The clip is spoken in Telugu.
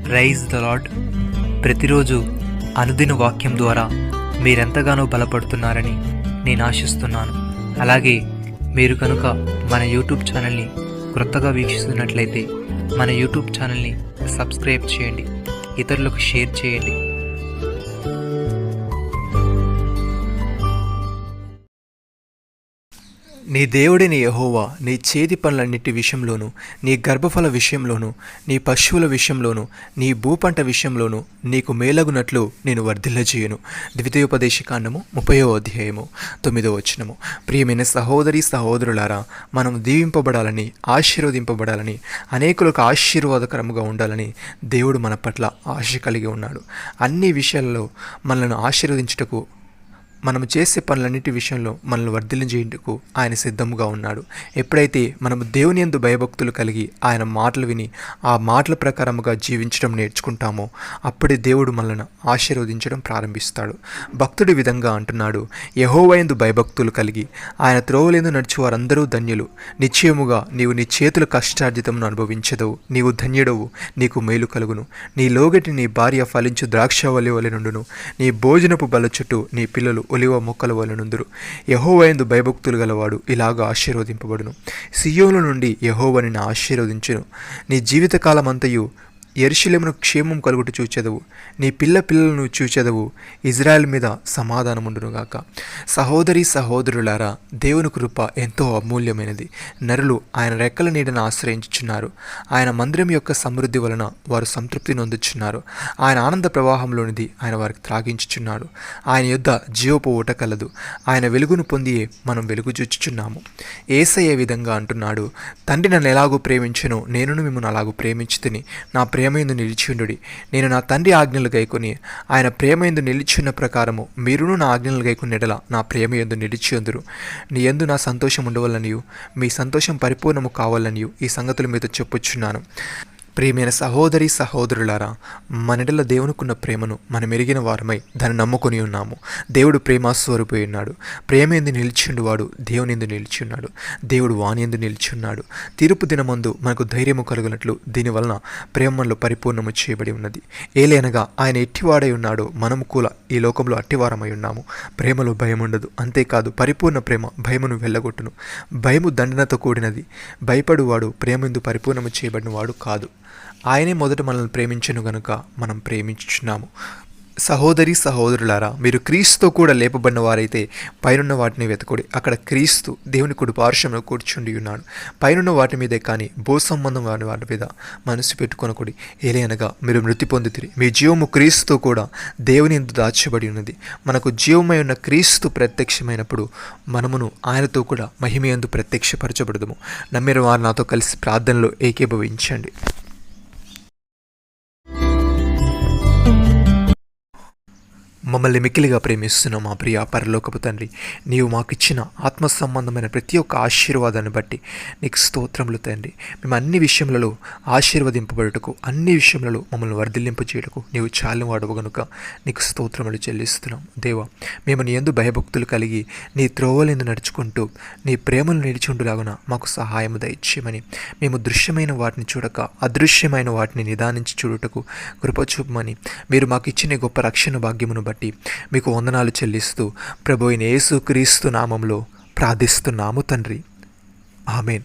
Praise the lord. ప్రతిరోజు అనుదిన వాక్యం ద్వారా మీరెంతగానో బలపడుతున్నారని నేను ఆశిస్తున్నాను. అలాగే మీరు కనుక మన యూట్యూబ్ ఛానల్ని క్రొత్తగా వీక్షిస్తున్నట్లయితే మన యూట్యూబ్ ఛానల్ని సబ్స్క్రైబ్ చేయండి, ఇతరులకు షేర్ చేయండి. నీ దేవుడిని యెహోవా నీ చేతి పనులన్నిటి విషయంలోనూ, నీ గర్భఫల విషయంలోనూ, నీ పశువుల విషయంలోనూ, నీ భూపంట విషయంలోనూ నీకు మేలగునట్లు నేను వర్ధిల్లజేయను. ద్వితీయోపదేశకాండము 30వ అధ్యాయము 9వ వచనము. ప్రియమైన సహోదరి సహోదరులారా, మనం దీవింపబడాలని, ఆశీర్వదింపబడాలని, అనేకులకు ఆశీర్వాదకరముగా ఉండాలని దేవుడు మన పట్ల ఆశ కలిగి ఉన్నాడు. అన్ని విషయాలలో మనల్ని ఆశీర్వదించుటకు, మనము చేసే పనులన్నిటి విషయంలో మనల్ని వర్ధిల్లించేందుకు ఆయన సిద్ధముగా ఉన్నాడు. ఎప్పుడైతే మనము దేవుని యందు భయభక్తులు కలిగి ఆయన మాటలు విని ఆ మాటల ప్రకారముగా జీవించడం నేర్చుకుంటామో అప్పుడే దేవుడు మనల్ని ఆశీర్వదించడం ప్రారంభిస్తాడు. భక్తుడి విధంగా అంటున్నాడు, యెహోవా యందు భయభక్తులు కలిగి ఆయన త్రోవలందు నడుచు వారందరూ ధన్యులు. నిశ్చయముగా నీవు నీ చేతుల కష్టార్జితమును అనుభవించదవు. నీవు ధన్యుడవు, నీకు మేలు కలుగును. నీ లోగటి నీ భార్య ఫలించు ద్రాక్షవల్లి వలె నుండును. నీ భోజనపు బల్ల చుట్టూ నీ పిల్లలు ఒలివ మొక్కల వలెనుందురు. యెహోవా యందు భయభక్తులు గలవాడు ఇలాగ ఆశీర్వదింపబడును. సియోను నుండి యెహోవా నిన్ను ఆశీర్వదించును. నీ జీవితకాలమంతయు యెరూషలేమును క్షేమం కలుగుట చూచెదవు. నీ పిల్లలను చూచెదవు. ఇజ్రాయెల్ మీద సమాధానముండునుగాక. సహోదరి సహోదరులారా, దేవుని కృప ఎంతో అమూల్యమైనది. నరులు ఆయన రెక్కల నీడను ఆశ్రయించుచున్నారు. ఆయన మందిరం యొక్క సమృద్ధి వలన వారు సంతృప్తి నొందుచున్నారు. ఆయన ఆనంద ప్రవాహంలోనిది ఆయన వారికి త్రాగించుచున్నాడు. ఆయన యొద్ద జీవపు ఊట కలదు. ఆయన వెలుగును పొందియే మనం వెలుగు చూచుచున్నాము. యేసయ్య విధంగా అంటున్నాడు, తండ్రి నన్ను ఎలాగూ ప్రేమించెనో నేనును మిమ్మల్ని అలాగూ ప్రేమించుతిని. నా ప్రేమయందు నిలిచియుండుడి. నేను నా తండ్రి ఆజ్ఞలు గైకొని ఆయన ప్రేమయందు నిలిచియున్న ప్రకారము మీరును నా ఆజ్ఞలు గైకొని ఎడల నా ప్రేమయందు నిలిచియుందురు. నీ యందు నా సంతోషం ఉండవలనియు మీ సంతోషం పరిపూర్ణము కావాలనియు ఈ సంగతుల మీద చెప్పుచున్నాను. ప్రియమైన సహోదరి సహోదరులారా, మనెడల దేవునికున్న ప్రేమను మనం ఎరిగిన వారమై దాన్ని నమ్ముకొని ఉన్నాము. దేవుడు ప్రేమాస్వరూపై ఉన్నాడు. ప్రేమ ఎందు నిలిచియుండువాడు దేవుని ఎందు నిలిచియున్నాడు. దేవుడు వాని ఎందు నిలిచియున్నాడు. తీర్పు దినమందు మనకు ధైర్యము కలుగునట్లు దీనివలన ప్రేమలో పరిపూర్ణము చేయబడి ఉన్నది. ఏలైనగా ఆయన ఎట్టివాడై ఉన్నాడో మనము కూడా ఈ లోకంలో అట్టివారమై ఉన్నాము. ప్రేమలో భయం ఉండదు. అంతేకాదు, పరిపూర్ణ ప్రేమ భయమును వెళ్ళగొట్టును. భయము దండనతో కూడినది. భయపడువాడు ప్రేమందు పరిపూర్ణము చేయబడిన వాడు కాదు. ఆయనే మొదట మనల్ని ప్రేమించను గనుక మనం ప్రేమించుచున్నాము. సహోదరి సహోదరులారా, మీరు క్రీస్తుతో కూడా లేపబడిన వారైతే పైనున్న వాటిని వెతకుడి. అక్కడ క్రీస్తు దేవుని కుడి పార్శ్వంలో కూర్చుండి ఉన్నాడు. పైనున్న వాటి మీదే కానీ భూ సంబంధం వాటి మీద మనసు పెట్టుకొనకుడి. ఏలైనగా మీరు మృతి పొందితిరి, మీ జీవము క్రీస్తుతో కూడా దేవుని యందు దాచబడి ఉన్నది. మనకు జీవమై ఉన్న క్రీస్తు ప్రత్యక్షమైనప్పుడు మనమును ఆయనతో కూడా మహిమయందు ప్రత్యక్షపరచబడదుము. నమ్మిన వారు నాతో కలిసి ప్రార్థనలో ఏకీభవించండి. మమ్మల్ని మిక్కిలిగా ప్రేమిస్తున్న మా ప్రియ పరలోకపు తండ్రి, నీవు మాకిచ్చిన ఆత్మ సంబంధమైన ప్రతి ఒక్క ఆశీర్వాదాన్ని బట్టి నీకు స్తోత్రములు తండ్రి. మేము అన్ని విషయములలో ఆశీర్వదింపబడుటకు, అన్ని విషయములలో మమ్మల్ని వర్ధిల్లింపచేయుటకు నీవు చాలు వాడవు గనుక నీకు స్తోత్రములు చెల్లిస్తున్నాం. దేవా, మేము నీ యందు భయభక్తులు కలిగి నీ త్రోవలందు నడుచుకుంటూ నీ ప్రేమను నిలిచుండులాగున మాకు సహాయము దయచేయమని, మేము దృశ్యమైన వాటిని చూడక అదృశ్యమైన వాటిని నిదానించి చూడుటకు కృపచూపమని, మీరు మాకు ఇచ్చిన గొప్ప రక్షణ భాగ్యమును బట్టి మీకు వందనాలు చెల్లిస్తూ ప్రభువైన యేసుక్రీస్తు నామములో ప్రార్థిస్తున్నాము తండ్రి. ఆమేన్.